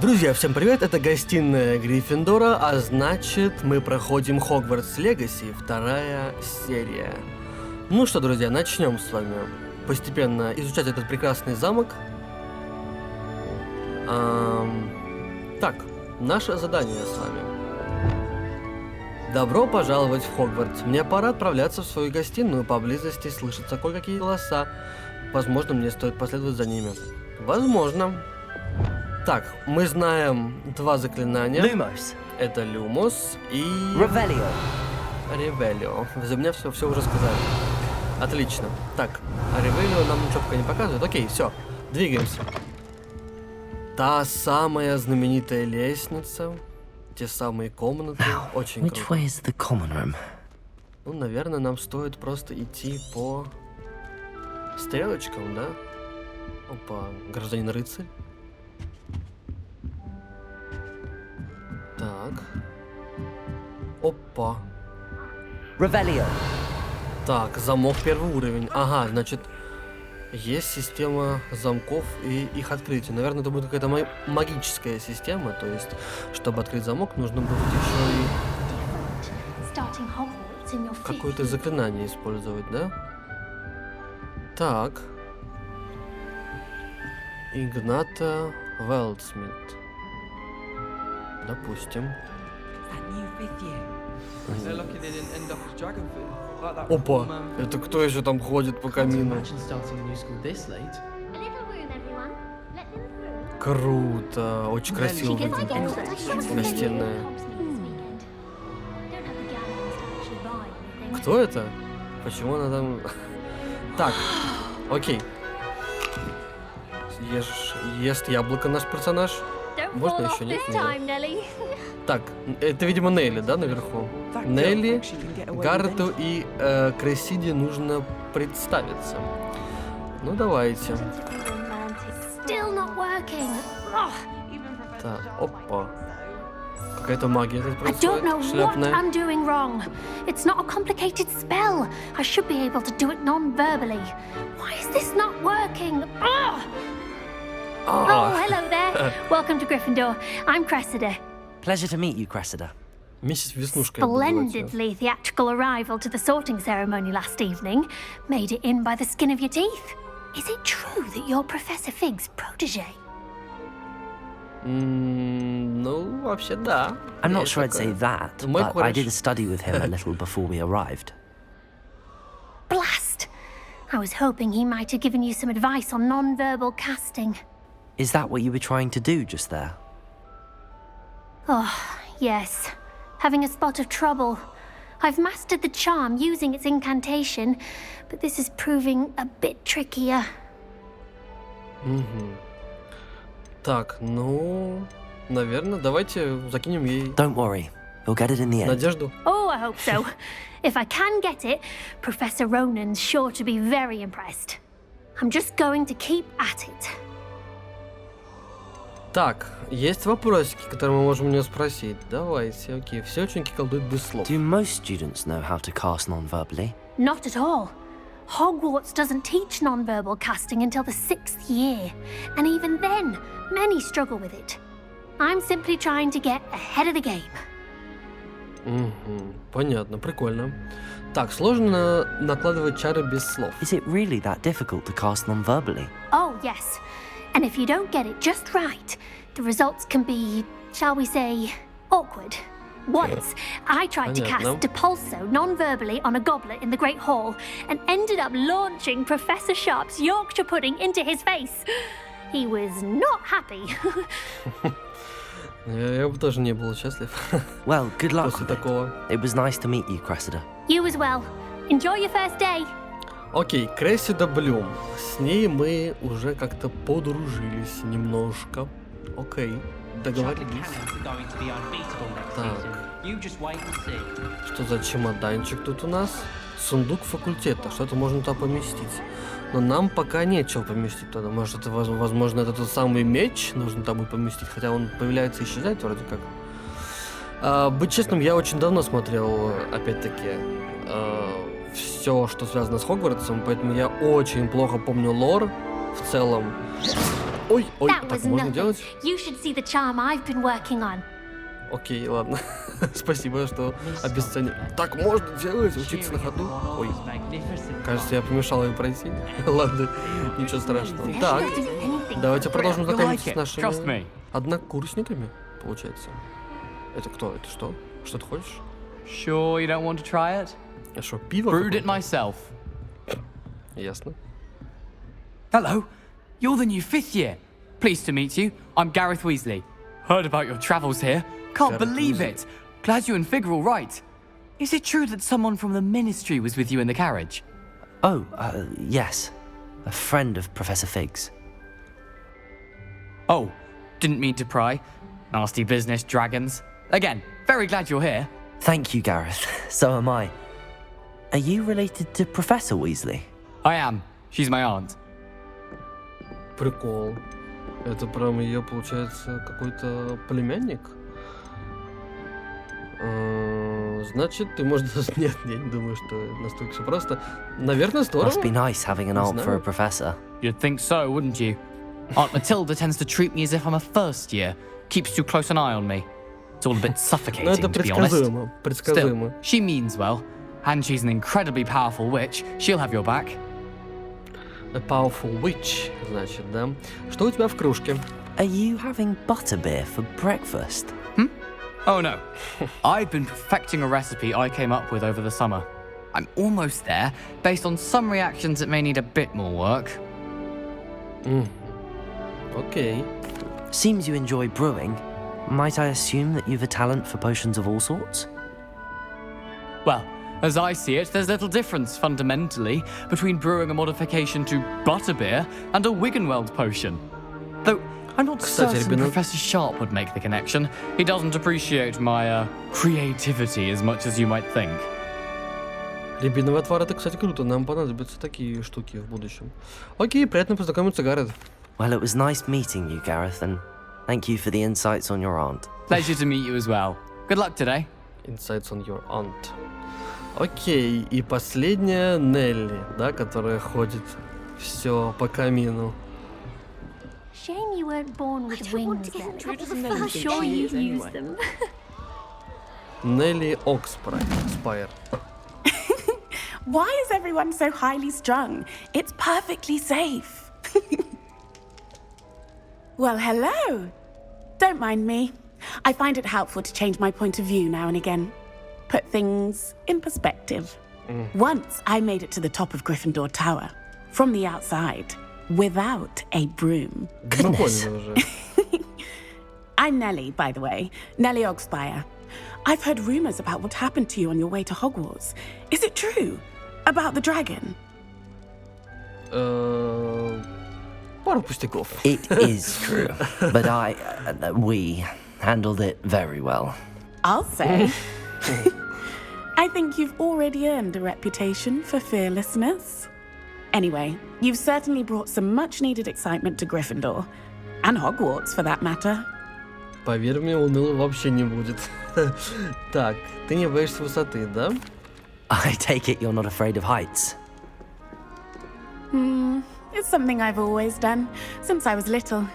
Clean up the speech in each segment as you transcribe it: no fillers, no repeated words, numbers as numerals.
Друзья, всем привет, это гостиная Гриффиндора, а значит мы проходим Hogwarts Legacy, вторая серия. Ну что, друзья, начнем с вами постепенно изучать этот прекрасный замок. Так, наше задание с вами. Добро пожаловать в Хогвартс. Мне пора отправляться в свою гостиную, поблизости слышатся кое-какие голоса. Возможно, мне стоит последовать за ними. Возможно. Так, мы знаем два заклинания. Lumos. Это Люмос и... Revelio. Ревелио. За меня все уже сказали. Отлично. Так, а Ревелио нам ничего пока не показывает. Окей, все, двигаемся. Та самая знаменитая лестница. Те самые комнаты. Очень Which круто. way is the common room? Ну, наверное, нам стоит просто идти по стрелочкам, да? Опа, гражданин рыцарь. Так. Опа. Revelio. Так, замок первый уровень. Ага, значит, есть система замков и их открытия. Наверное, это будет какая-то магическая система. То есть, чтобы открыть замок, нужно будет еще и какое-то заклинание использовать, да? Так. Игната Велдсмит. Допустим. Опа, это кто еще там ходит по камину? Круто, очень красиво выглядит гостиная. Кто это? Почему она там... Так, окей. Ест яблоко наш персонаж. Можно еще нет? Так, это, видимо, Нелли, да, наверху? Нелли, Гарту и Крессиде нужно представиться. Ну, давайте. Так, опа. Какая-то магия тут происходит, шляпная. Oh, hello there. Welcome to Gryffindor. I'm Cressida. Pleasure to meet you, Cressida. Миссис Веснушка. Splendidly theatrical arrival to the sorting ceremony last evening. Made it in by the skin of your teeth. Is it true that you're Professor Fig's protege? Ну, вообще, да. I'm not sure I'd say that, but I did study with him a little before we arrived. Blast! I was hoping he might have given you some advice on non-verbal casting. Is that what you were trying to do just there? Oh, yes. Having a spot of trouble. I've mastered the charm using its incantation, but this is proving a bit trickier. Так, ну, наверное, давайте закинем ей Don't worry, you'll get it in the end. надежду. Oh, I hope so. If I can get it, Professor Ronan's sure to be very impressed. I'm just going to keep at it. Так, есть вопросики, которые мы можем у нее спросить. Давайте, окей. Все ученики колдуют без слов. Do most students know how to cast non-verbally? Not at all. Hogwarts doesn't teach non-verbal casting until the 6th year. And even then, many struggle with it. I'm simply trying to get ahead of the game. Понятно, прикольно. Так, сложно накладывать чары без слов. Is it really that difficult to cast non-verbally? Oh, yes. And if you don't get it just right, the results can be, shall we say, awkward. Once, I tried to cast Depulso non-verbally on a goblet in the Great Hall and ended up launching Professor Sharp's Yorkshire pudding into his face. He was not happy. Я бы тоже не был счастлив. Well, good luck После with it. такого. It was nice to meet you, Cressida. You as well. Enjoy your first day. Окей, Крессида Блюм. С ней мы уже как-то подружились немножко. Окей, договорились. Так. Что за чемоданчик тут у нас? Сундук факультета. Что-то можно туда поместить. Но нам пока нечего поместить туда. Может, это, возможно, это тот самый меч нужно там будет поместить. Хотя он появляется и исчезает вроде как. Быть честным, я очень давно смотрел, опять-таки, все, что связано с Хогвартсом. Поэтому я очень плохо помню лор в целом. Ой, That так was можно nothing. делать? You should see the charm I've been working on. Окей, ладно. Спасибо, что обесценил. Так можно делать, учиться на ходу. Ой, кажется, я помешал ей пройти. Ладно, ничего страшного. Так, давайте продолжим знакомиться с нашими однокурсниками, получается. Это кто? Это что? Что ты хочешь? Sure you don't want to try it? А что, пиво? Brewed it какое-то? myself. Ясно. Hello, you're the new 5th year. Pleased to meet you. I'm Gareth Weasley. Heard about your travels here. Can't Gareth believe Weasley. it. Glad you and Fig are all right. Is it true that someone from the Ministry was with you in the carriage? Oh, yes. A friend of Professor Fig's. Oh, didn't mean to pry. Nasty business, dragons. Again, very glad you're here. Thank you, Gareth. So am I. Are you related to Professor Weasley? I am. She's my aunt. Прикол. Это прям ее, получается, какой-то племянник? Значит, ты можешь... Нет, я не думаю, что настолько все просто. Наверное, здорово. Must be nice having an aunt for a professor. You'd think so, wouldn't you? Aunt Matilda tends to treat me as if I'm a first year. Keeps too close an eye on me. It's all a bit Ну, suffocating, это to be honest. предсказуемо. Предсказуемо. Still, she means well, and she's an incredibly powerful witch. She'll have your back. A powerful witch, значит, да? Что у тебя в кружке? Are you having butterbeer for breakfast? Oh no. I've been perfecting a recipe I came up with over the summer. I'm almost there, based on some reactions that may need a bit more work. Окей. Seems you enjoy brewing. Might I assume that you've a talent for potions of all sorts? Well, as I see it, there's little difference fundamentally between brewing a modification to butterbeer and a Wiggenweld potion. Though I'm not Кстати, certain ребята- Professor Sharp would make the connection. He doesn't appreciate my creativity as much as you might think. Рябиновый отвар — это, кстати, круто. Нам понадобятся такие штуки в будущем. Окей, приятно познакомиться, Гаррет. Well, it was nice meeting you, Gareth, and thank you for the insights on your aunt. Pleasure to meet you as well. Good luck today. Insights on your aunt. Окей, и последняя Нелли, да, которая ходит все по камину. Shame you weren't born with wings then. I'm sure you'd use them. Нелли Окспайр. Why is everyone so highly strung? It's perfectly safe. Well, hello. Don't mind me. I find it helpful to change my point of view now and again. Put things in perspective. Once I made it to the top of Gryffindor Tower, from the outside, without a broom. Ну, поняли уже. I'm Nellie, by the way. Nellie Ogspire. I've heard rumors about what happened to you on your way to Hogwarts. Is it true? About the dragon? Пару пустяков. It is true, but we handled it very well. I'll say. I think you've already earned a reputation for fearlessness. Anyway, you've certainly brought some much-needed excitement to Gryffindor. And Hogwarts, for that matter. Поверь мне, уныло вообще не будет. Так, ты не боишься высоты, да? I take it you're not afraid of heights. It's something I've always done, since I was little.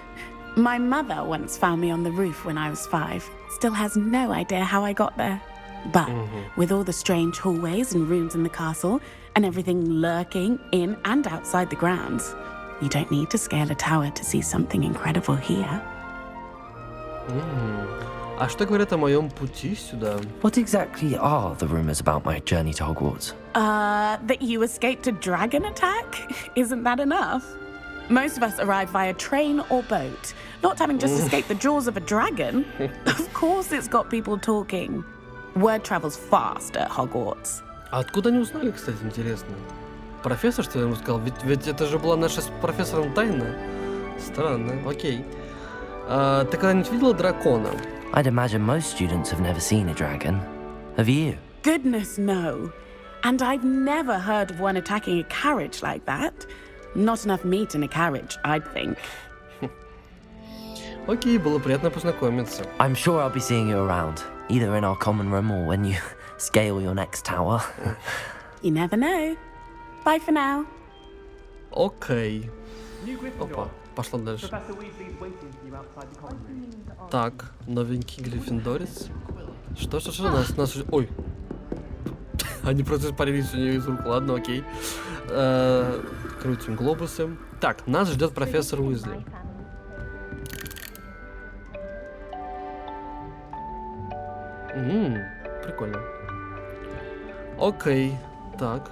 My mother once found me on the roof when I was 5. Still has no idea how I got there. But with all the strange hallways and rooms in the castle, and everything lurking in and outside the grounds, you don't need to scale a tower to see something incredible here. А что говорят о моем пути сюда? What exactly are the rumors about my journey to Hogwarts? That you escaped a dragon attack? Isn't that enough? Most of us arrive via train or boat, not having just escaped the jaws of a dragon. Of course it's got people talking. Word travels fast at Hogwarts. А откуда они узнали, кстати, интересно? Профессор, что я ему сказал? Ведь это же была наша с профессором тайна. Странно, окей. Ты когда-нибудь видела дракона? I'd imagine most students have never seen a dragon. Have you? Goodness, no. And I've never heard of one attacking a carriage like that. Not enough meat in a carriage, I'd think. Окей, было приятно познакомиться. I'm sure I'll be seeing you around, either in our common room or when you scale your next tower. You never know. Bye for now. Окей. Опа. пошла дальше. Так, новенький гриффиндорец. Что нас... Ой. Они просто испарились у нее из рук. Ладно, окей. Крутим глобусы. Так, нас ждет профессор Уизли. Прикольно. Окей. Так.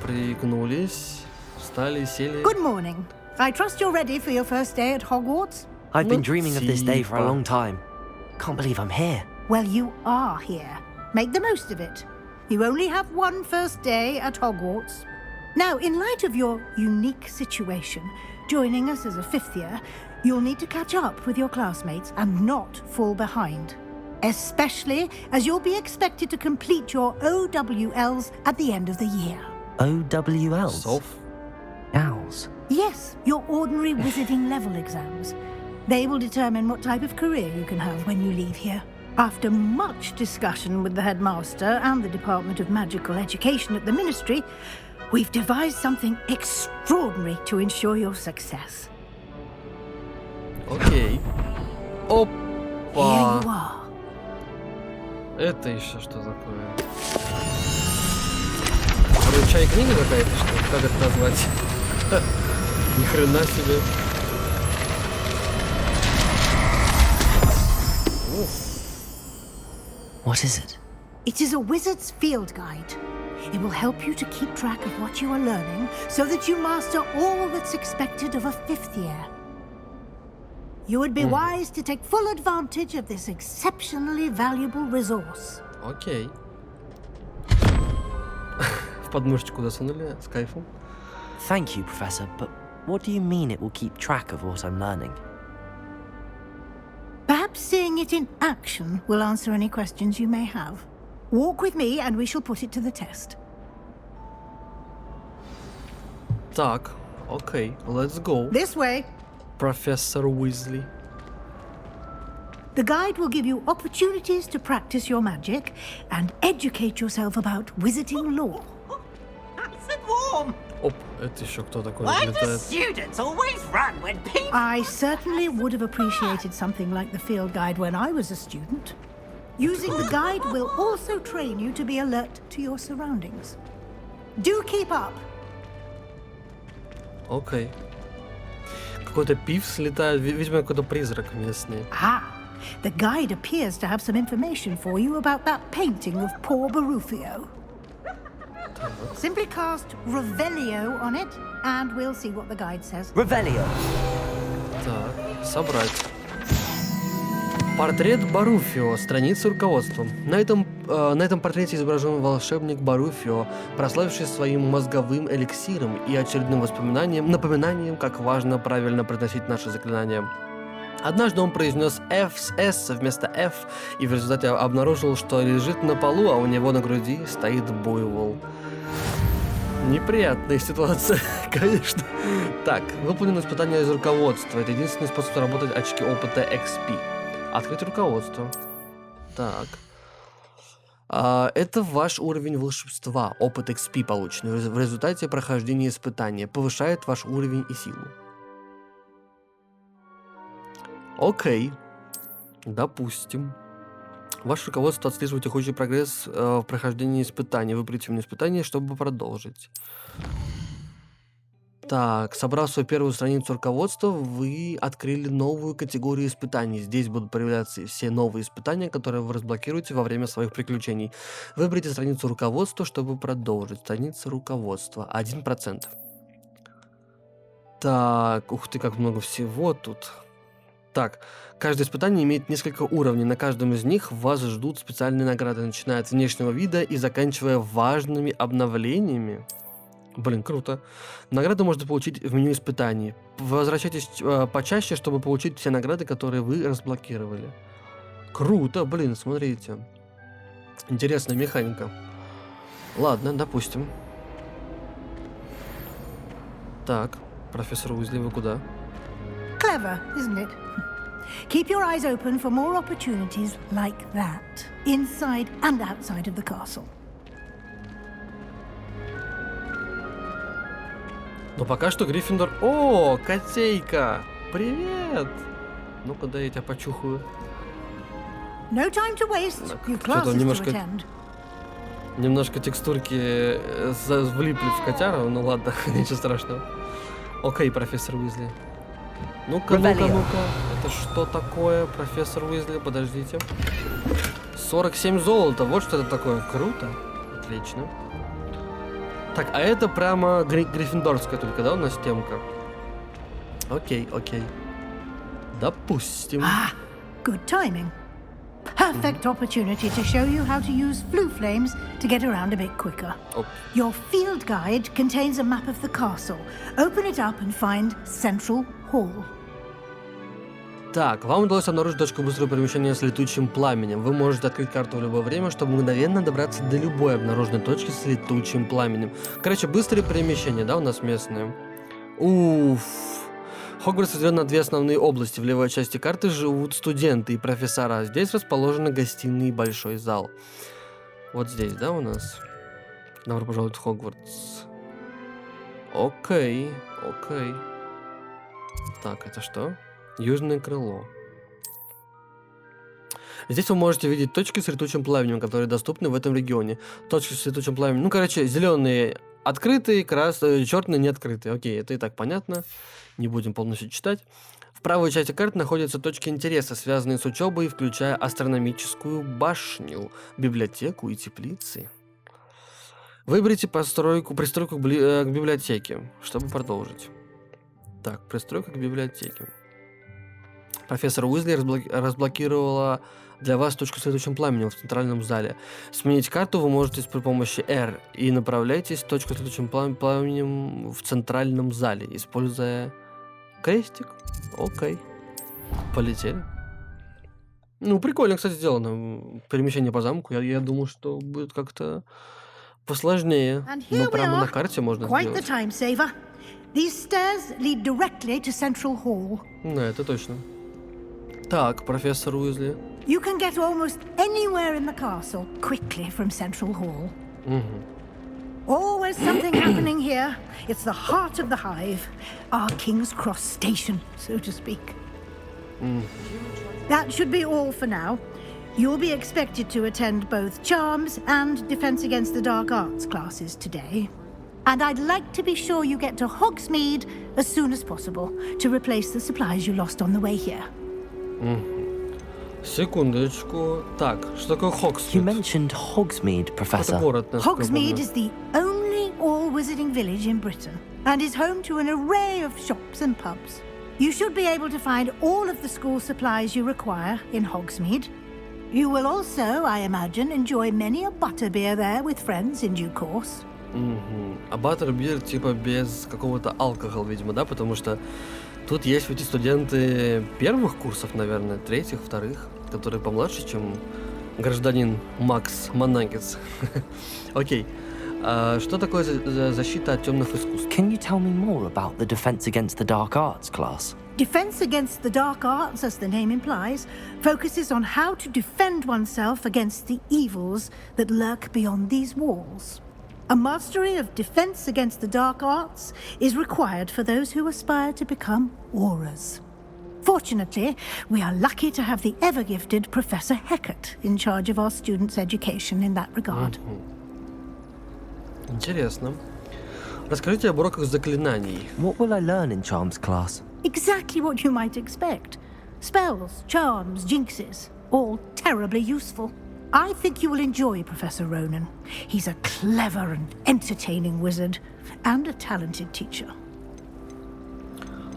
Пригнулись. Встали, сели. Good morning. I trust you're ready for your first day at Hogwarts? I've been dreaming of this day for a long time. Can't believe I'm here. Well, you are here. Make the most of it. You only have one first day at Hogwarts. Now, in light of your unique situation, joining us as a fifth year, you'll need to catch up with your classmates and not fall behind. Especially as you'll be expected to complete your OWLs at the end of the year. OWLs? Sof. Owls. Yes, your ordinary wizarding level exams. They will determine what type of career you can have when you leave here. After much discussion with the headmaster and the Department of Magical Education at the Ministry, we've devised something extraordinary to ensure your success. Окей. Here Опа. you are. Это еще что такое? Ручай книга какая-то, что ли? Как это назвать? Ни хрена себе. What is it? It is a wizard's field guide. It will help you to keep track of what you are learning so that you master all that's expected of a fifth year. You would be wise to take full advantage of this exceptionally valuable resource. Окей. В подмышечку засунули с кайфом. Thank you, Professor, but what do you mean it will keep track of what I'm learning? Perhaps seeing it in action will answer any questions you may have. Walk with me and we shall put it to the test. Так, окей, let's go. This way. Профессор Уизли. The guide will give you opportunities to practice your magic and educate yourself about wizarding lore. Nice and warm. Оп, это еще кто такой Why do летает? students always run when people... I certainly would have appreciated something like the field guide when I was a student. Using the guide will also train you to be alert to your surroundings. Do keep up. Окей. Какой-то пивс летает, видимо, какой-то призрак местный. Ah, the guide appears to have some information for you about that painting of poor Barufio. Simply cast Revelio on it, and we'll see what the guide says. Revelio. Так, собрать. Портрет Баруфио, страница руководства. На этом портрете изображен волшебник Баруфио, прославивший своим мозговым эликсиром и очередным напоминанием, как важно правильно произносить наши заклинания. Однажды он произнес F с S вместо F и в результате обнаружил, что лежит на полу, а у него на груди стоит буйвол. Неприятная ситуация, конечно. Так, выполнено испытание из руководства. Это единственный способ заработать очки опыта XP. Открыть руководство. Так. Это ваш уровень волшебства. Опыт XP полученный в результате прохождения испытания. Повышает ваш уровень и силу. Окей. Допустим. Ваше руководство отслеживает текущий прогресс в прохождении испытаний. Выберите мне испытание, чтобы продолжить. Так, собрав свою первую страницу руководства, вы открыли новую категорию испытаний. Здесь будут появляться все новые испытания, которые вы разблокируете во время своих приключений. Выберите страницу руководства, чтобы продолжить. Страница руководства. 1%. Так, ух ты, как много всего тут. Так, каждое испытание имеет несколько уровней. На каждом из них вас ждут специальные награды, начиная от внешнего вида и заканчивая важными обновлениями. Блин, круто. Награды можно получить в меню испытаний. Возвращайтесь почаще, чтобы получить все награды, которые вы разблокировали. Круто, блин, смотрите. Интересная механика. Ладно, допустим. Так, профессор Уизли, вы куда? Clever, isn't it? Keep your eyes open for more opportunities like that, inside and outside of the castle. Но пока что Гриффиндор... О, котейка! Привет! Ну-ка, да я тебя почухаю. No time to waste. You've Что-то classes to немножко... attend. Немножко текстурки влипли в котяру, ну ладно, ничего страшного. Окей, профессор Уизли. Ну-ка, ну-ка, ну-ка. Это что такое, профессор Уизли? Подождите. 47 золота, вот что это такое. Круто. Отлично. Так, а это прямо гриффиндорская только, да, у нас темка? Окей, окей. Допустим. Good timing. Perfect opportunity to show you how to use flue flames to get around a bit quicker. Your field guide contains a map of the castle. Open it up and find Central Hall. Так, вам удалось обнаружить точку быстрого перемещения с летучим пламенем. Вы можете открыть карту в любое время, чтобы мгновенно добраться до любой обнаруженной точки с летучим пламенем. Короче, быстрые перемещения, да, у нас местные. Уф. Хогвартс разделен на две основные области. В левой части карты живут студенты и профессора. Здесь расположены гостиные и большой зал. Вот здесь, да, у нас? Добро пожаловать в Хогвартс. Окей, окей. Так, это что? Южное крыло. Здесь вы можете видеть точки с летучим пламенем, которые доступны в этом регионе. Точки с летучим пламенем. Ну, короче, зеленые открытые, красные, черные не открытые. Окей, это и так понятно. Не будем полностью читать. В правой части карты находятся точки интереса, связанные с учебой, включая астрономическую башню, библиотеку и теплицы. Выберите пристройку к библиотеке, чтобы продолжить. Так, пристройка к библиотеке. Профессор Уизли разблокировала для вас точку с летучим пламенем в центральном зале. Сменить карту вы можете при помощи R и направляйтесь в точку с летучим пламенем в центральном зале, используя крестик. Окей. Полетели. Ну, прикольно, кстати, сделано. Перемещение по замку. Я думаю, что будет как-то посложнее. Но прямо на карте можно сделать. These stairs lead directly to Central Hall. Да, это точно. Так, профессор Уизли. You can get almost anywhere in the castle quickly from Central Hall. Always something happening here. It's the heart of the hive, our King's Cross station, so to speak. That should be all for now. You'll be expected to attend both Charms and Defense Against the Dark Arts classes today. And I'd like to be sure you get to Hogsmeade as soon as possible to replace the supplies you lost on the way here. Секундочку. Так, что такое Hogsmeade? You mentioned Hogsmeade, Professor. Hogsmeade is the only all-wizarding village in Britain and is home to an array of shops and pubs. You should be able to find all of the school supplies you require in Hogsmeade. You will also, I imagine, enjoy many a butterbeer there with friends in due course. А баттербир типа без какого-то алкоголя, видимо, да? Потому что тут есть ведь и студенты первых курсов, наверное, третьих, вторых, которые помладше, чем гражданин Макс Маннагетс. Окей. Что такое защита от темных искусств? Can you tell me more about the Defense Against the Dark Arts class? Defense Against the Dark Arts, as the name implies, focuses on how to defend oneself against the evils that lurk beyond these walls. A mastery of Defense Against the Dark Arts is required for those who aspire to become Aurors. Fortunately, we are lucky to have the ever-gifted Professor Hecat in charge of our students' education in that regard. Интересно. Расскажите об уроках заклинаний. What will I learn in Charms class? Exactly what you might expect. Spells, charms, jinxes, all terribly useful. I think you will enjoy Professor Ronan. He's a clever and entertaining wizard, and a talented teacher.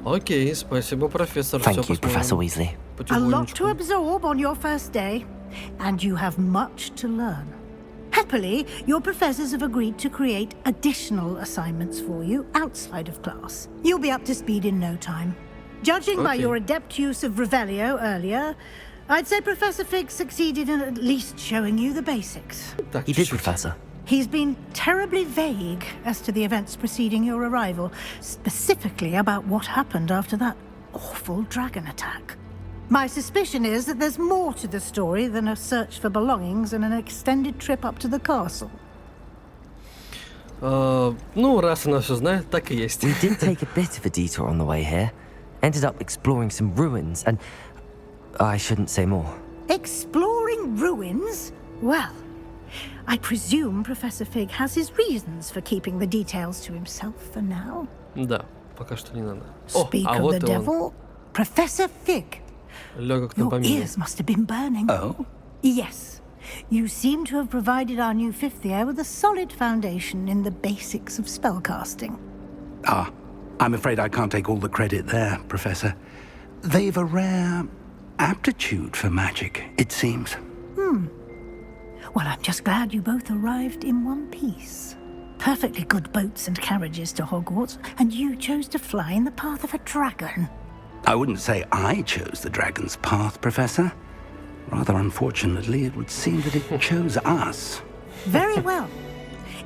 Окей, спасибо, профессор. Thank you, Professor Weasley. A lot to absorb on your first day, and you have much to learn. Happily, your professors have agreed to create additional assignments for you outside of class. You'll be up to speed in no time. Judging by your adept use of Revelio earlier, I'd say Professor Fig succeeded in at least showing you the basics. You did, Professor. He's been terribly vague as to the events preceding your arrival, specifically about what happened after that awful dragon attack. My suspicion is that there's more to the story than a search for belongings and an extended trip up to the castle. Ну, раз она все знает, так и есть. We did take a bit of a detour on the way here. Ended up exploring some ruins and... I shouldn't say more. Exploring ruins? Well, I presume Professor Fig has his reasons for keeping the details to himself for now. Да, пока что не надо. Speak а of вот the и он. devil, Professor Fig. Легок на Your помине. ears must have been burning. Oh? Yes. You seem to have provided our new fifth year with a solid foundation in the basics of spellcasting. Ah, I'm afraid I can't take all the credit there, Professor. They've a rare aptitude for magic, it seems. Well, I'm just glad you both arrived in one piece. Perfectly good boats and carriages to Hogwarts, and you chose to fly in the path of a dragon. I wouldn't say I chose the dragon's path, Professor. Rather unfortunately, it would seem that it chose us. Very well.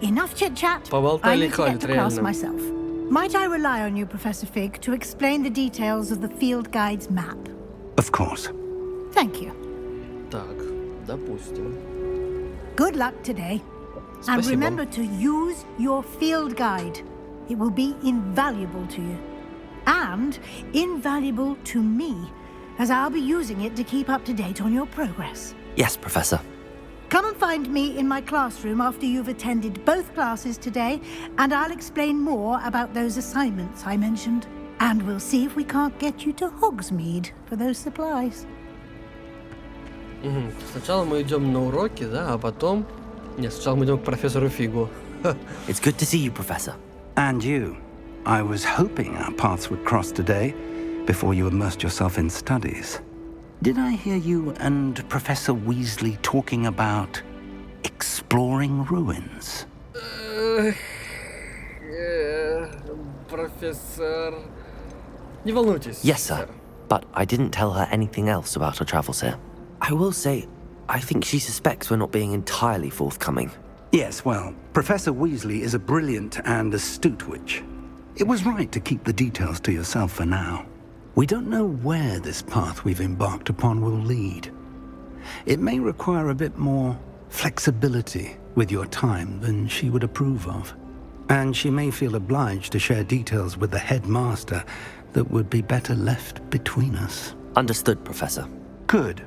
Enough chit-chat. I Поболтали need to get хватит, to class реально. myself. Might I rely on you, Professor Fig, to explain the details of the field guide's map? Of course. Thank you. Так, допустим. Good luck today. And Спасибо. remember to use your field guide. It will be invaluable to you. And invaluable to me, as I'll be using it to keep up to date on your progress. Yes, Professor. Come and find me in my classroom after you've attended both classes today, and I'll explain more about those assignments I mentioned. And we'll see if we can't get you to Hogsmeade for those supplies. Сначала мы идем на уроки, да, а потом... Нет, сначала мы идем к профессору Фигу. It's good to see you, Professor. And you. I was hoping our paths would cross today before you immersed yourself in studies. Did I hear you and Professor Weasley talking about exploring ruins? Профессор... Не волнуйтесь. Yes, sir. But I didn't tell her anything else about her travels here. I will say, I think she suspects we're not being entirely forthcoming. Yes, well, Professor Weasley is a brilliant and astute witch. It was right to keep the details to yourself for now. We don't know where this path we've embarked upon will lead. It may require a bit more flexibility with your time than she would approve of. And she may feel obliged to share details with the headmaster that would be better left between us. Understood, Professor. Good.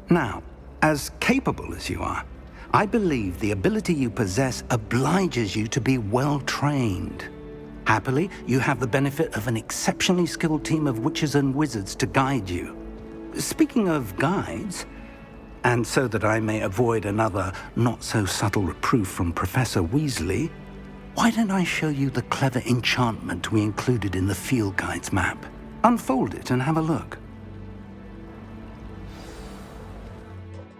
Now, as capable as you are, I believe the ability you possess obliges you to be well trained. Happily, you have the benefit of an exceptionally skilled team of witches and wizards to guide you. Speaking of guides, and so that I may avoid another not-so-subtle reproof from Professor Weasley, why don't I show you the clever enchantment we included in the field guide's map? Unfold it and have a look.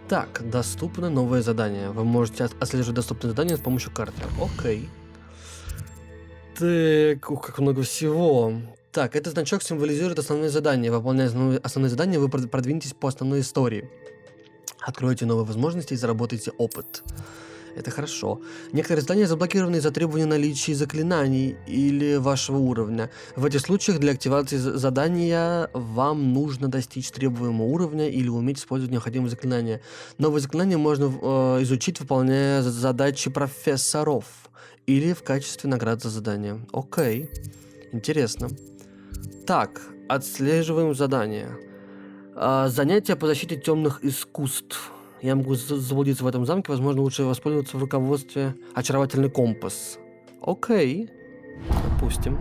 Так, доступны новые задания. Вы можете отслеживать доступные задания с помощью карты. Окей. Так, ух, как много всего. Так, этот значок символизирует основные задания. Выполняя основные задания, вы продвинетесь по основной истории. Откроете новые возможности и заработаете опыт. Это хорошо. Некоторые задания заблокированы из-за требования наличия заклинаний или вашего уровня. В этих случаях для активации задания вам нужно достичь требуемого уровня или уметь использовать необходимые заклинания. Новые заклинания можно изучить, выполняя задачи профессоров или в качестве наград за задание. Окей. Интересно. Так, отслеживаем задания. Занятия по защите темных искусств. Я могу заблудиться в этом замке, возможно, лучше воспользоваться в руководстве очаровательный компас. Окей. Допустим.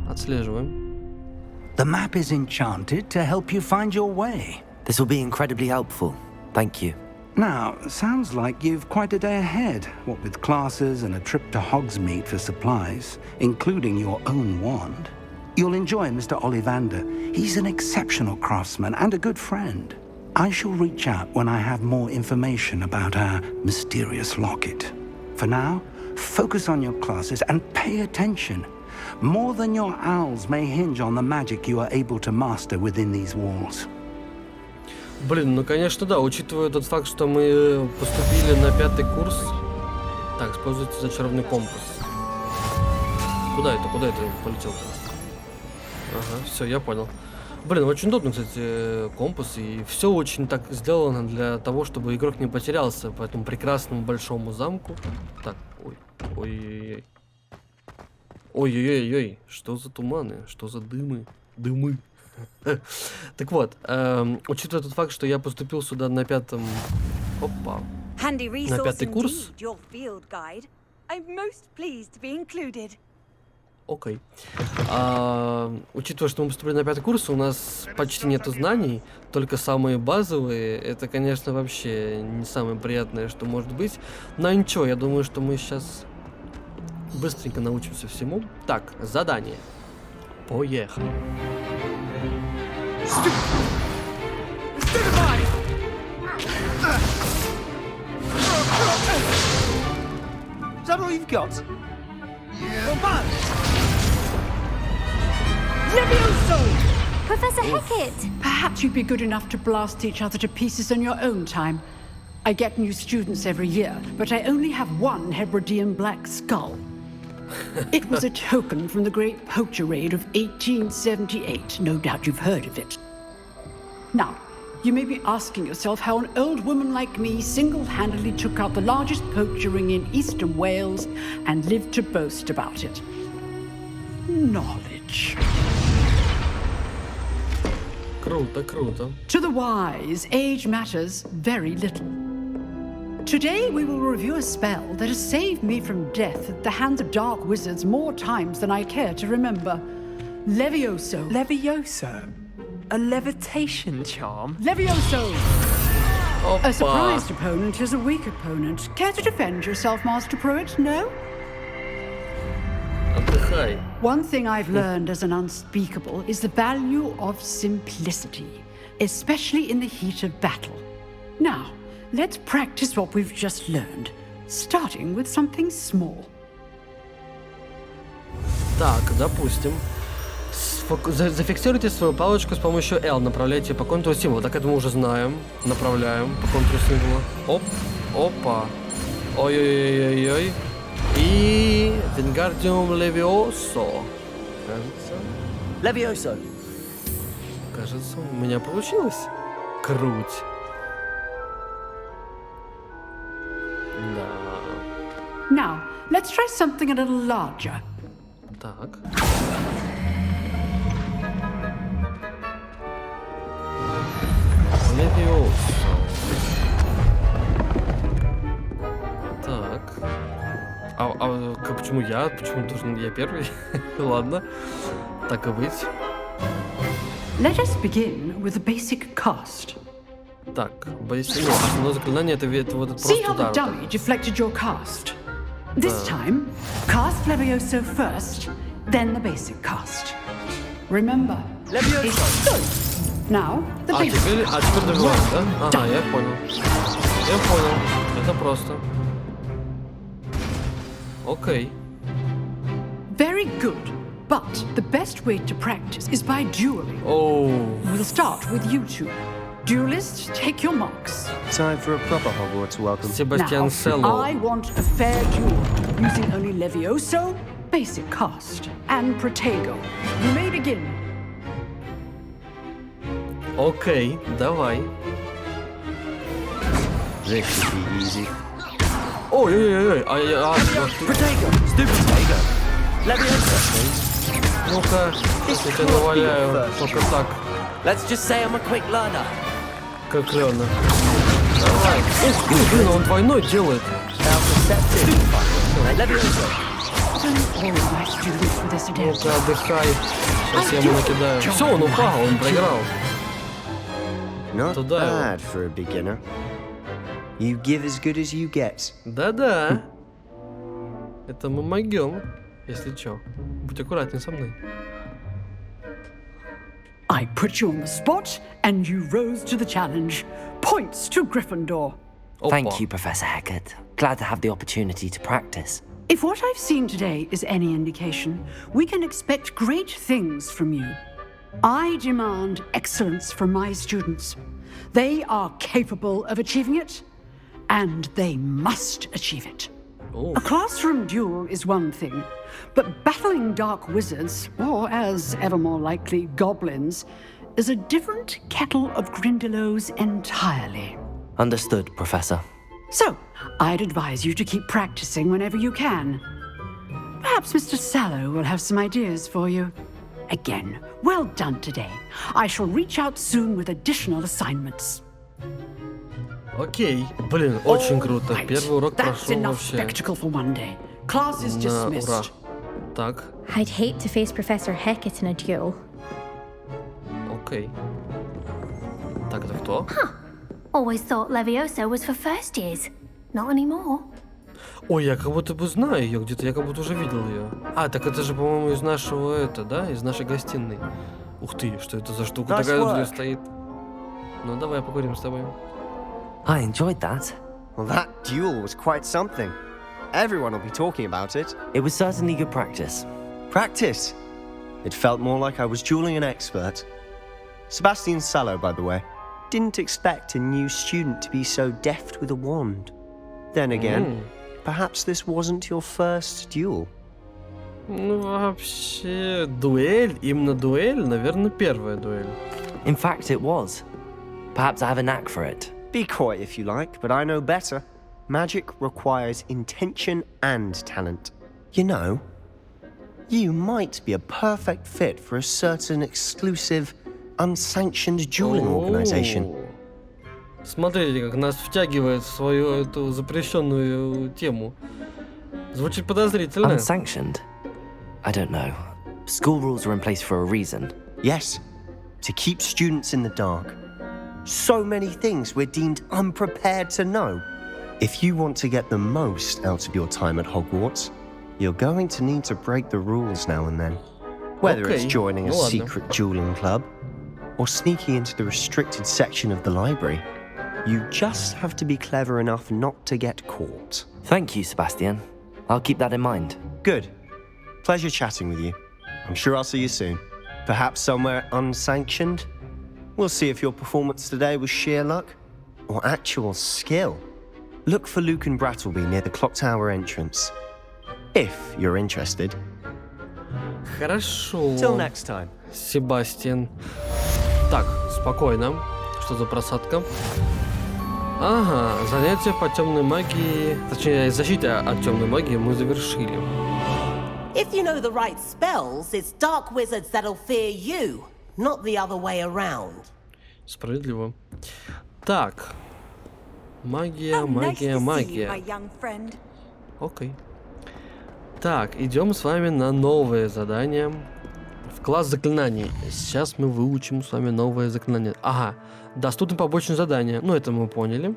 Отслеживаем. The map is enchanted to help you find your way. This will be incredibly helpful. Thank you. Now, sounds like you've quite a day ahead, what with classes and a trip to Hogsmeade for supplies, including your own wand. You'll enjoy Mr. Ollivander. He's an exceptional craftsman and a good friend. I shall reach out when I have more information about our mysterious locket. For now, focus on your classes and pay attention. More than your owls may hinge on the magic you are able to master within these walls. Блин, ну конечно да, учитывая тот факт, что мы поступили на 5-й курс. Так, используйте зачарованный компас. Куда это полетел-то? Ага, все, я понял. Блин, очень удобно, кстати, компас, и все очень так сделано для того, чтобы игрок не потерялся по этому прекрасному большому замку. Так, ой-ой-ой. Ой-ой-ой, что за туманы, что за дымы? Так вот, учитывая тот факт, что я поступил сюда на 5-м... Опа. На 5-й курс. Окей. Учитывая, что мы поступили на 5-й курс, у нас почти нету знаний, только самые базовые. Это, конечно, вообще не самое приятное, что может быть. Но ничего, я думаю, что мы сейчас быстренько научимся всему. Так, задание. Поехали. Is that all you've got? Come on! Levioso! Professor Hecat! Perhaps you'd be good enough to blast each other to pieces on your own time. I get new students every year, but I only have one Hebridean black skull. It was a token from the Great Poacher Raid of 1878. No doubt you've heard of it. Now, you may be asking yourself how an old woman like me single-handedly took out the largest poacher ring in eastern Wales and lived to boast about it. Knowledge. Круто, круто. To the wise, age matters very little. Today we will review a spell that has saved me from death at the hands of dark wizards more times than I care to remember. Levioso. Levioso? A levitation charm? Levioso! Опа. A surprised opponent is a weak opponent. Care to defend yourself, Master Pruitt? No? Отдыхай. One thing I've learned as an unspeakable is the value of simplicity, especially in the heat of battle. Now, let's practice what we've just learned, starting with something small. Так, допустим. Зафиксируйте свою палочку с помощью L, направляйте по контуру символа. Так это мы уже знаем. Направляем по контуру символа. Оп, опа. Ой-ой-ой-ой-ой. И Wingardium Levioso. Кажется. Levioso. Кажется, у меня получилось. Круть. Да. Now, let's try something a little larger. Так. Levioso. Так. Почему я? Почему должен я первый? Ладно. Так и быть. Let us begin with the basic cast. Так, основное заклинание это вот See просто how the удар. dummy deflected your cast. This time, cast Levioso first, then the basic cast. Remember, it's good. Now, the basic теперь добиваем, да? Ага, я понял. Я понял. Это просто. Окей. Very good. But the best way to practice is by dueling. Оу. We'll start with you two. Duelists, take your marks. Time for a proper Hogwarts welcome. Себастьян Now, Селло. I want a fair duel, using only Levioso, basic cast, and Protego. You may begin. Окей, давай. This should be easy. Ой-ой-ой. Protego! Stupid Protego! Levioso! Ну-ка, я тебя наваляю. Только так. Let's just say I'm a quick learner. Как Лёна. Давай. Ух ты, блин, он двойной делает. Ну-ка, отдыхай. Сейчас я ему накидаю. Все, он упал, он проиграл. Not Туда его. bad for a beginner. You give as good as you get. Да-да. Это мы могем, если чё. Будь аккуратней со мной. I put you on the spot, and you rose to the challenge. Points to Gryffindor. Опа. Thank you, Professor Hecat. Glad to have the opportunity to practice. If what I've seen today is any indication, we can expect great things from you. I demand excellence from my students. They are capable of achieving it, and they must achieve it. Oh. A classroom duel is one thing, but battling dark wizards, or as ever more likely, goblins, is a different kettle of Grindylows entirely. Understood, Professor. So, I'd advise you to keep practicing whenever you can. Perhaps Mr. Sallow will have some ideas for you. Again, well done today. I shall reach out soon with additional assignments. Окей. Блин, очень круто. Right. Первый урок That's прошел enough вообще spectacle for one day. Class is на ура. dismissed. Так, I'd hate to face Professor Hackett in a duel. окей. Так, это кто? Always thought Levioso was for first years. Not anymore. Ой, я как будто бы знаю ее где-то, я как будто уже видел ее. А, так это же, по-моему, из нашего, да, из нашей гостиной. Ух ты, что это за штука такая тут здесь стоит? Ну, давай поговорим с тобой. I enjoyed that. Well, that duel was quite something. Everyone will be talking about it. It was certainly good practice. Practice? It felt more like I was dueling an expert. Sebastian Sallow, by the way, didn't expect a new student to be so deft with a wand. Then again, perhaps this wasn't your first duel. Ну, вообще, дуэль, именно дуэль, наверное, первая дуэль. In fact, it was. Perhaps I have a knack for it. Be coy if you like, but I know better. Magic requires intention and talent. You know, you might be a perfect fit for a certain exclusive, unsanctioned dueling organization. Смотрите, как нас втягивает в свою эту запрещенную тему. Звучит подозрительно. Unsanctioned? I don't know. School rules are in place for a reason. Yes, to keep students in the dark. So many things we're deemed unprepared to know. If you want to get the most out of your time at Hogwarts, you're going to need to break the rules now and then. Whether it's joining a secret dueling club or sneaking into the restricted section of the library, you just have to be clever enough not to get caught. Thank you, Sebastian. I'll keep that in mind. Good. Pleasure chatting with you. I'm sure I'll see you soon. Perhaps somewhere unsanctioned? We'll see if your performance today was sheer luck or actual skill. Look for Luke and Brattleby near the clock tower entrance. If you're interested. Хорошо. Till next time. Себастьян. Так, спокойно. Что за просадка? Ага, занятие по темной магии, точнее, защите от темной магии мы завершили. If you know the right spells, it's dark wizards that'll fear you, not the other way around. Справедливо. Так. Магия, магия, магия. Окей. Так, идем с вами на новое задание. В класс заклинаний. Сейчас мы выучим с вами новое заклинание. Ага. Доступны побочные задания. Ну, это мы поняли.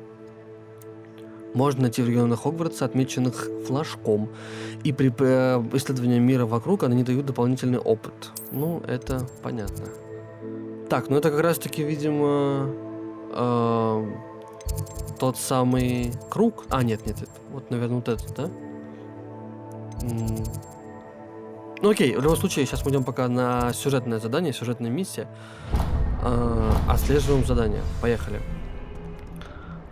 Можно найти в регионах Хогвартса, отмеченных флажком. И при исследовании мира вокруг они дают дополнительный опыт. Ну, это понятно. Так, ну это как раз-таки, видимо, тот самый круг. А, нет, это, вот, наверное, вот этот, да? Ну окей, в любом случае, сейчас мы идем пока на сюжетное задание, сюжетная миссия. Отслеживаем задание. Поехали.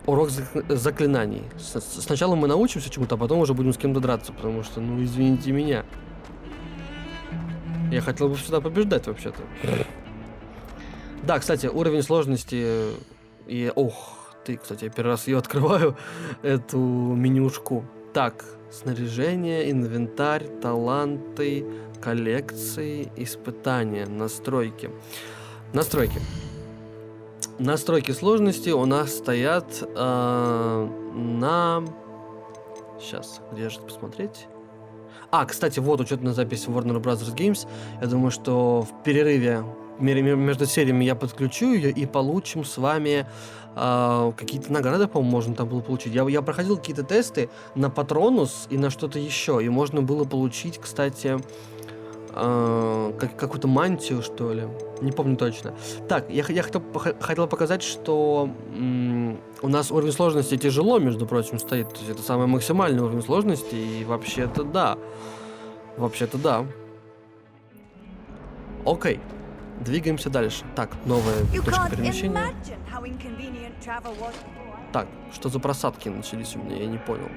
Урок заклинаний. Сначала мы научимся чему-то, а потом уже будем с кем-то драться, потому что, ну, извините меня. Я хотел бы всегда побеждать, вообще-то. Да, кстати, уровень сложности... И... Ох, ты, кстати, я первый раз ее открываю, эту менюшку. Так, снаряжение, инвентарь, таланты, коллекции, испытания, настройки. Настройки. Настройки сложности у нас стоят на... Сейчас, где же посмотреть? А, кстати, вот учетная запись Warner Bros. Games. Я думаю, что в перерыве между сериями я подключу ее и получим с вами какие-то награды, по-моему, можно там было получить. Я проходил какие-то тесты на Патронус и на что-то еще. И можно было получить, кстати, какую-то мантию, что ли. Не помню точно. Так, я хотел показать, что у нас уровень сложности тяжело, между прочим, стоит. То есть это самый максимальный уровень сложности. И вообще-то да. Вообще-то да. Окей. Двигаемся дальше. Так, новая точка перемещения. Так, что за просадки начались у меня, я не понял.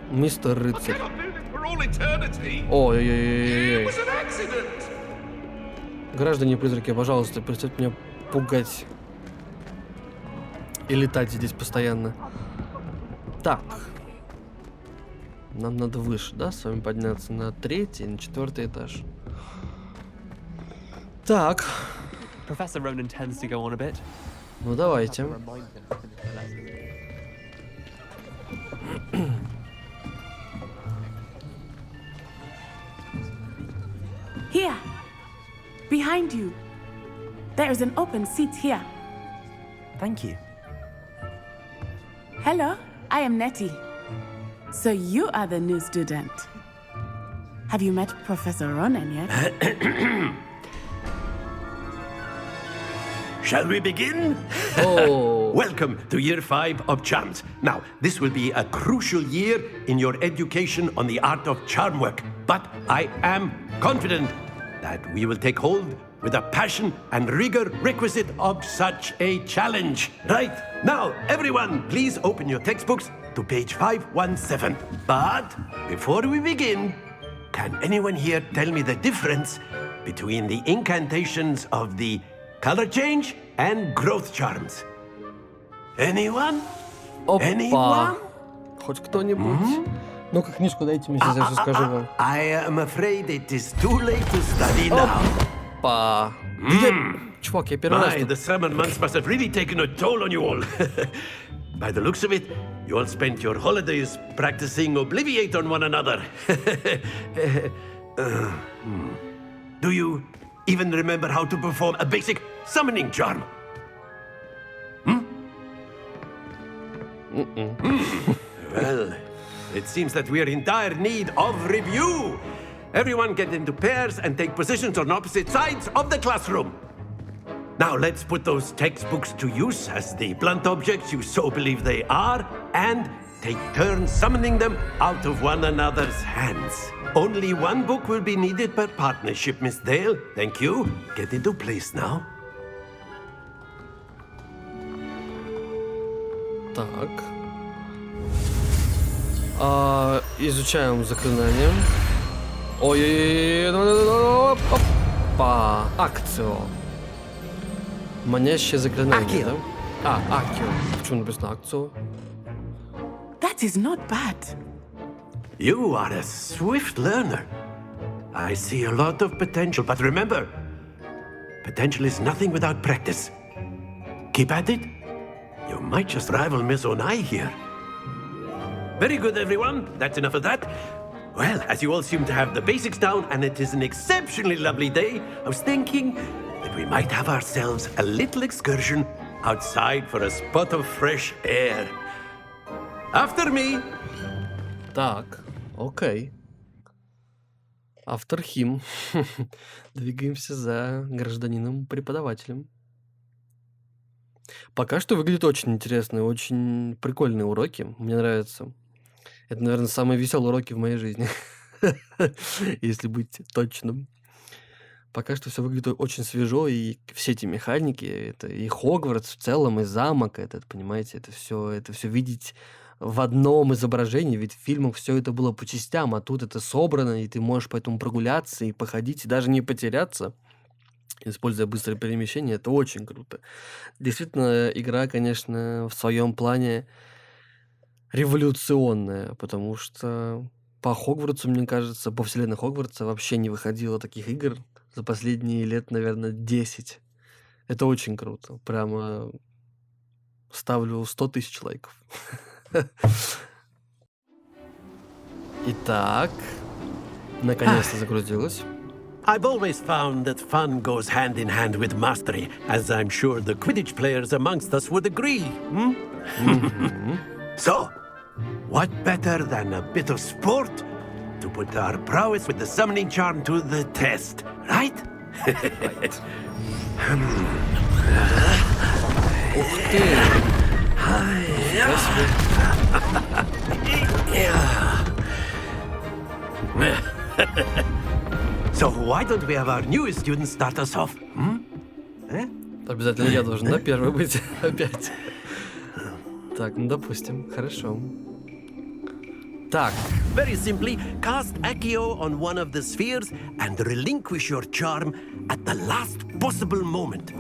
Мистер Рыцарь. Ой-ой-ой-ой-ой. Граждане-призраки, пожалуйста, перестаньте меня пугать. И летать здесь постоянно. Так. Нам надо выше, да, с вами подняться на 3-й, на 4-й этаж. Так. Professor Ronan tends to go on a bit. Ну давайте. Here, behind you. There is an open seat here. Thank you. Hello, I am Nettie. So you are the new student. Have you met Professor Ronan yet? Shall we begin? Oh. Welcome to year 5 of charms. Now, this will be a crucial year in your education on the art of charm work. But I am confident that we will take hold with the passion and rigor requisite of such a challenge. Right, now, everyone, please open your textbooks to page 517. But before we begin, can anyone here tell me the difference between the incantations of the color change and growth charms? Anyone? Опа. Anyone? Хоть кто-нибудь. Ну-ка, книжку дайте мне, сейчас я все скажу вам. I am afraid it is too late to study now. Опа. Чувак, я первый раз My, тут. the summer months must have really taken a toll on you all. By the looks of it, you all spent your holidays practicing Obliviate on one another. Do you even remember how to perform a basic summoning charm? Well, it seems that we are in dire need of review. Everyone get into pairs and take positions on opposite sides of the classroom. Now let's put those textbooks to use as the blunt objects you so believe they are, and take turns summoning them out of one another's hands. Only one book will be needed per partnership, Miss Dale. Thank you. Get into place now. Так. Изучаем заклинания. Ой-ой-ой. Опа. Акцио. Манящее заклинание, да? Акио. Почему написано акцио? That is not bad. You are a swift learner. I see a lot of potential, but remember, potential is nothing without practice. Keep at it. You might just rival Miss Onai here. Very good, everyone. That's enough of that. Well, as you all seem to have the basics down, and it is an exceptionally lovely day, I was thinking that we might have ourselves a little excursion outside for a spot of fresh air. After me. Так, окей. Автор Хим. Двигаемся за гражданином-преподавателем. Пока что выглядит очень интересно, очень прикольные уроки. Мне нравится. Это, наверное, самые веселые уроки в моей жизни. Если быть точным. Пока что все выглядит очень свежо, и все эти механики, это и Хогвартс в целом, и замок, это, понимаете, это все видеть в одном изображении, ведь в фильмах все это было по частям, а тут это собрано, и ты можешь поэтому прогуляться и походить, и даже не потеряться, используя быстрое перемещение. Это очень круто. Действительно, игра, конечно, в своем плане революционная, потому что по Хогвартсу, мне кажется, по вселенной Хогвартса вообще не выходило таких игр за последние лет, наверное, 10. Это очень круто. Прямо ставлю 100 тысяч лайков. Итак, наконец-то загрузилось. I've always found that fun goes hand in hand with mastery, as I'm sure the Quidditch players amongst us would agree. So, what better than a bit of sport to put our prowess with the summoning charm to the test, right? Ух ты! So why don't we have our newest student start us off? Обязательно я должен, да, первый быть опять. Так, ну допустим, хорошо. Так. Very simply, cast Accio on one of the spheres and relinquish your charm at the last possible moment.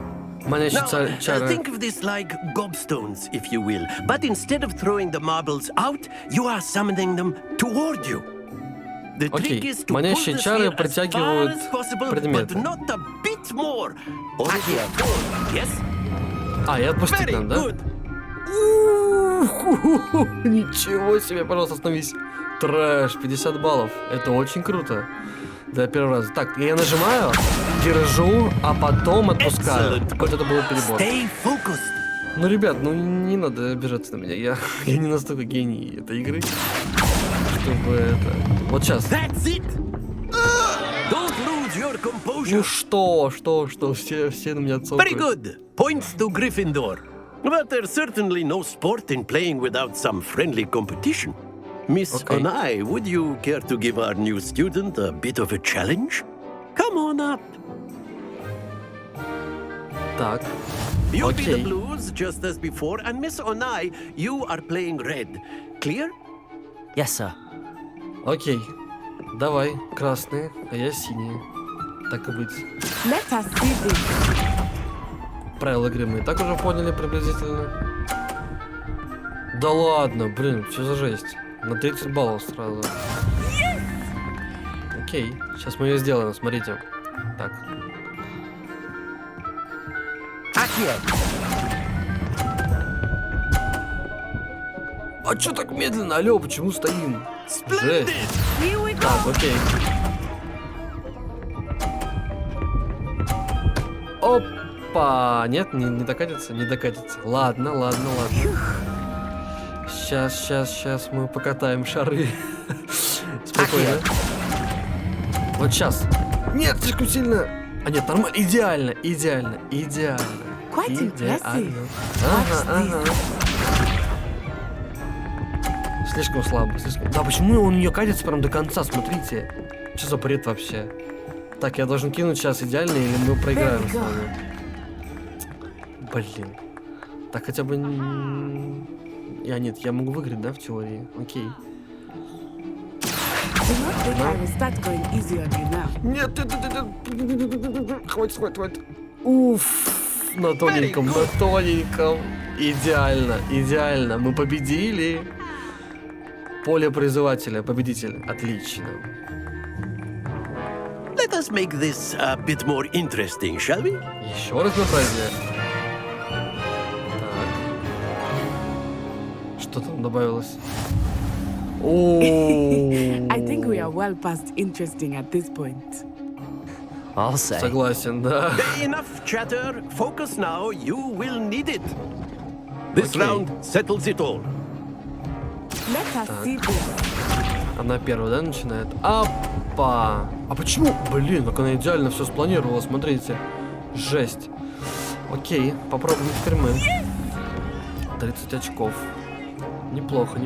Манящий Now, чары. think of this like gobstones, if you will. But instead of throwing the marbles out, you are summoning them toward you. The trick is to pull Манящие the чары sphere as far притягивают as possible, предметы. but not a bit more. Only a four, yes? А, и отпустить Very нам, да? good. Ничего себе, пожалуйста, остановись. Трэш, 50 баллов. Это очень круто. Для первого раза. Так, я нажимаю, держу, а потом отпускаю. Excellent. Вот это был перебор. Stay focused. Ну, ребят, ну не надо обижаться на меня. Я не настолько гений этой игры, чтобы это... Вот сейчас. That's it. Don't lose your composure. Ну что? Все на меня цокают. Very good. Points to Gryffindor. But there's certainly no sport in playing without some friendly competition. Miss Okay. Onai, would you care to give our new student a bit of a challenge? Come on up. Так. You'll be the Окей. blues, just as before, and Miss Onai, you are playing red. Clear? Yes, sir. Окей. Давай, красные, а я синие. Так и быть. Let us see this. Правила игры мы и так уже поняли приблизительно. Да ладно, блин, что за жесть? На 30 баллов сразу. Окей, сейчас мы ее сделаем, смотрите. Так. А чё так медленно? Алло, почему стоим? Жесть. Так, окей. Опа! Нет, не докатится? Не докатится. Ладно. Сейчас мы покатаем шары. Спокойно. Вот сейчас. Нет, слишком сильно. А нет, нормально. Идеально. Quite impressive. Ага. Слишком слабо, Да почему он ее катится прям до конца, смотрите. Что за бред вообще? Так, я должен кинуть сейчас идеально, или мы проиграем с вами? Блин. Так хотя бы... Нет, я могу выиграть, да, в теории? Окей. Нет. Хватит. Уф. На тоненьком. Идеально. Мы победили. Поле призывателя, победитель. Отлично. Let us make this a bit more interesting, shall we? Еще разнообразие. Так. Что там добавилось? I think we are well past interesting at this point. I'll say. Согласен, да. Enough chatter. Focus now. You will need it. This round settles it all. Let us see this. Она первая, да, начинает? Опа! А почему? Блин, как она идеально все спланировала, смотрите. Жесть. Окей, попробуем теперь мы. 30 очков. Неплохо.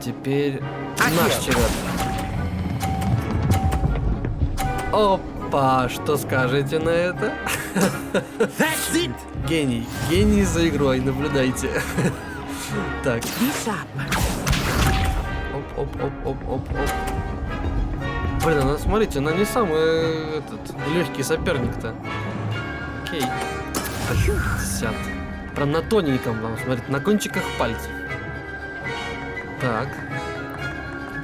Теперь наш черед. Опа, что скажете на это? That's it. Гений за игрой, наблюдайте. Так. Оп. Блин, она, смотрите, она не самый легкий соперник-то. Окей. 50. Прям на тоненьком, вам, смотрите, на кончиках пальцев. Так.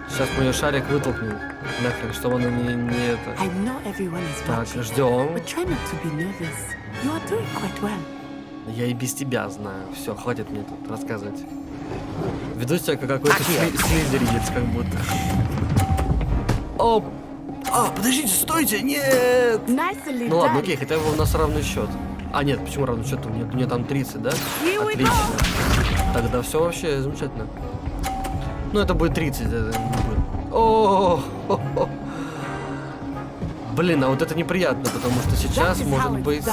Сейчас мы ее шарик вытолкнем. Нахрен, чтобы она не это. Так, ждем. Я и без тебя знаю. Все, хватит мне тут рассказывать. Веду себя как какой-то слизеринец, как будто. Оп! Подождите, стойте! Нет! Ну ладно, окей, хотя бы у нас равный счет. А, нет, почему равный счет? У меня там 30, да? Отлично. Тогда все вообще замечательно. Ну, это будет 30, это не будет. Блин, а вот это неприятно, потому что сейчас может быть...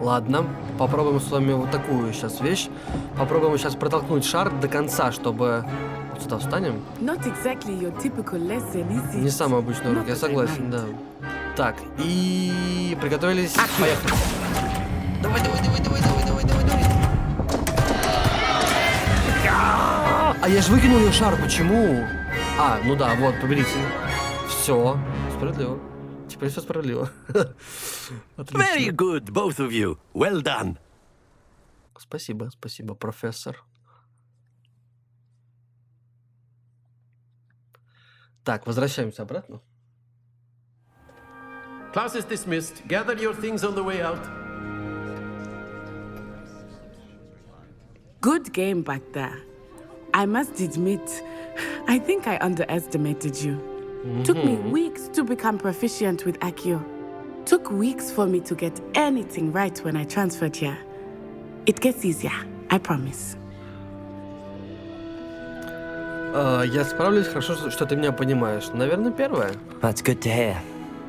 Ладно, попробуем с вами вот такую сейчас вещь. Попробуем сейчас протолкнуть шар до конца, чтобы... Вот сюда встанем. Не самый обычный урок, я согласен, да. Так, и... Приготовились. Поехали. Давай. А я же выкинул ее шар, почему? Ну да, вот, победитель. Все, справедливо. теперь все справедливо. Very good, both of you. Well done. Спасибо, профессор. Так, возвращаемся обратно. Class is dismissed. Gather your things on the way out. Good game back there. I must admit, I think I underestimated you. Took me weeks to become proficient with Accio. Took weeks for me to get anything right when I transferred here. It gets easier, I promise. Я справлюсь, хорошо, что ты меня понимаешь. Наверное, первое. That's good to hear.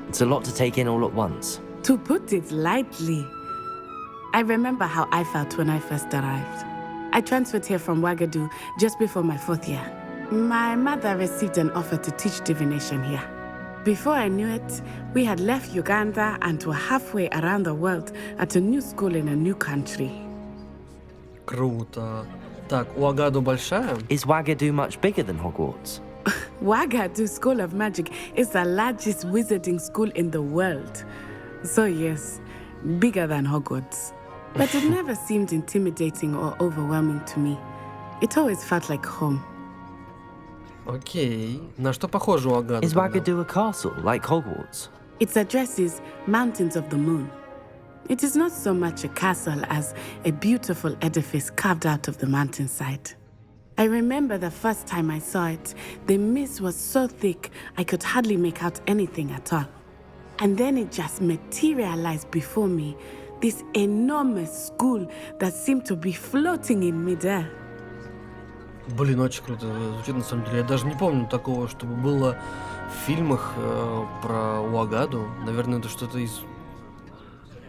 It's a lot to take in all at once. To put it lightly, I remember how I felt when I first arrived. I transferred here from Ouagadougou just before my 4th year. My mother received an offer to teach divination here. Before I knew it, we had left Uganda and were halfway around the world at a new school in a new country. Круто. Так, Ouagadougou большая? Is Ouagadougou much bigger than Hogwarts? Ouagadougou School of Magic is the largest wizarding school in the world. So yes, bigger than Hogwarts. But it never seemed intimidating or overwhelming to me. It always felt like home. Окей. На что похоже Ouagadougou? Is Ouagadougou a castle, like Hogwarts? Its address is Mountains of the Moon. It is not so much a castle as a beautiful edifice carved out of the mountainside. I remember the first time I saw it, the mist was so thick I could hardly make out anything at all. And then it just materialized before me, this enormous school that seemed to be floating in midair. Блин, очень круто звучит на самом деле. Я даже не помню такого, чтобы было в фильмах про Ouagadougou. Наверное, это что-то из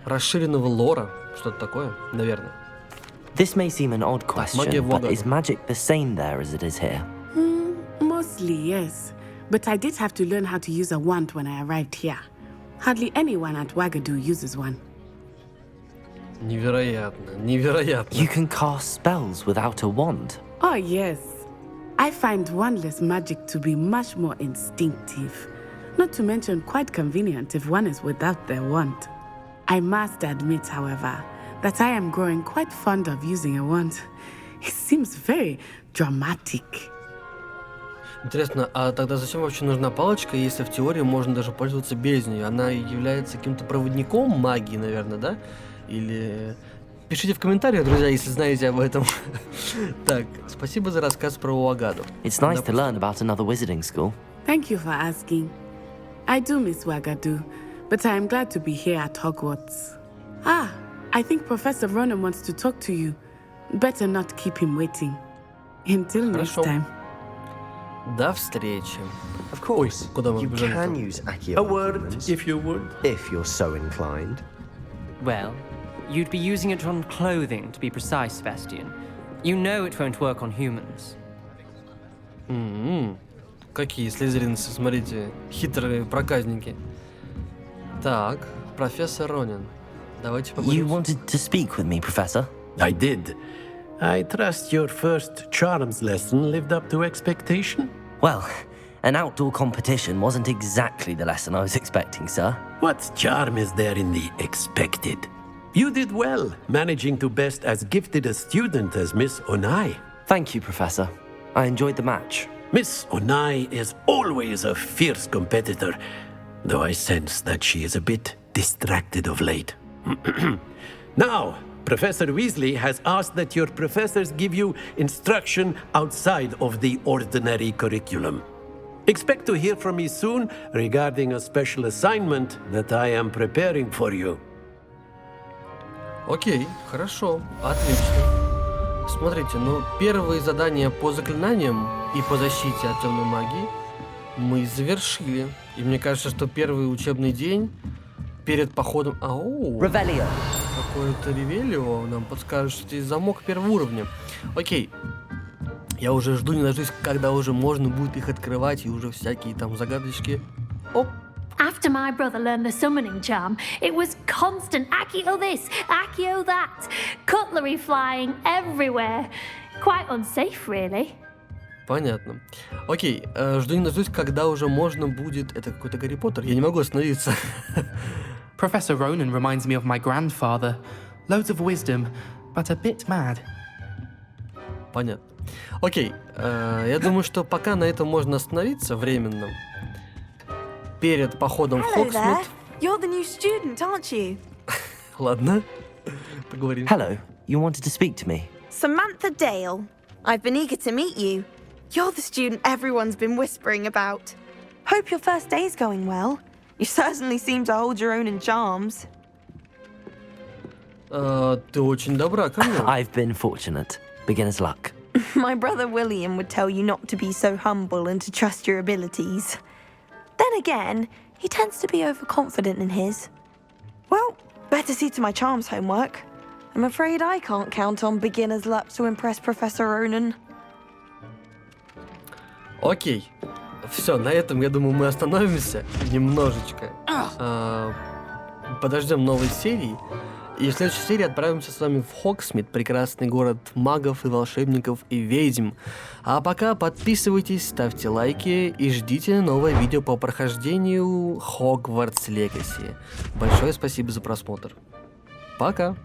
расширенного лора, что-то такое, наверное. This may seem an odd question, but is magic the same there as it is here? Mostly, yes. But I did have to learn how to use a wand when I arrived here. Hardly anyone at Ouagadougou uses one. Невероятно, невероятно. You can cast spells without a wand? Oh, yes. I find wandless magic to be much more instinctive. Not to mention quite convenient if one is without their wand. I must admit, however, that I am growing quite fond of using a wand. It seems very dramatic. Интересно, а тогда зачем вообще нужна палочка, если в теории можно даже пользоваться без нее? Она является каким-то проводником магии, наверное, да? Или... Пишите в комментариях, друзья, если знаете об этом. Так, спасибо за рассказ про Ouagadougou. It's nice to learn about another wizarding school. Thank you for asking. I do miss Ouagadougou, but I am glad to be here at Hogwarts. Ah, I think Professor Ronan wants to talk to you. Better not keep him waiting. Until next time. До встречи. Of course, you can use Accio. A word, if you would. If you're so inclined. Well, you'd be using it on clothing, to be precise, Sebastian. You know it won't work on humans. Какие слизеринцы, смотрите, хитрые проказники. Так, профессор Ронин, давайте поговорим. You wanted to speak with me, Professor? I did. I trust your first charms lesson lived up to expectation? Well, an outdoor competition wasn't exactly the lesson I was expecting, sir. What charm is there in the expected? You did well, managing to best as gifted a student as Miss Onai. Thank you, Professor. I enjoyed the match. Miss Onai is always a fierce competitor, though I sense that she is a bit distracted of late. Now, Professor Weasley has asked that your professors give you instruction outside of the ordinary curriculum. Expect to hear from me soon regarding a special assignment that I am preparing for you. Окей, хорошо, отлично. Смотрите, ну первые задания по заклинаниям и по защите от темной магии мы завершили. И мне кажется, что первый учебный день перед походом... Ревелио. Какое-то ревелио нам подскажет, что здесь замок первого уровня. Окей. Я уже жду, не дождусь, когда уже можно будет их открывать, и уже всякие там загадочки. Оп. After my brother learned the summoning charm, it was constant Accio this, Accio that, cutlery flying everywhere. Quite unsafe, really. Понятно. Окей, жду не дождусь, когда уже можно будет... Это какой-то Гарри Поттер, я не могу остановиться. Professor Ronan reminds me of my grandfather. Loads of wisdom, but a bit mad. Понятно. Окей, я думаю, что пока на этом можно остановиться временно. Перед походом в Хогсмит. You're the new student, aren't you? Ладно, поговорим. Hello, you wanted to speak to me? Samantha Dale. I've been eager to meet you. You're the student everyone's been whispering about. Hope your first day's going well. You certainly seem to hold your own in charms. Ты очень добра ко мне. I've been fortunate. Beginner's luck. My brother William would tell you not to be so humble and to trust your abilities. Then again, he tends to be overconfident in his. Well, better see to my charms homework. I'm afraid I can't count on beginner's luck to impress Professor Ronan. Окей. Все, на этом, я думаю, мы остановимся немножечко. Подождем новой серии. И в следующей серии отправимся с вами в Хогсмит, прекрасный город магов и волшебников и ведьм. А пока подписывайтесь, ставьте лайки и ждите новое видео по прохождению Hogwarts Legacy. Большое спасибо за просмотр. Пока!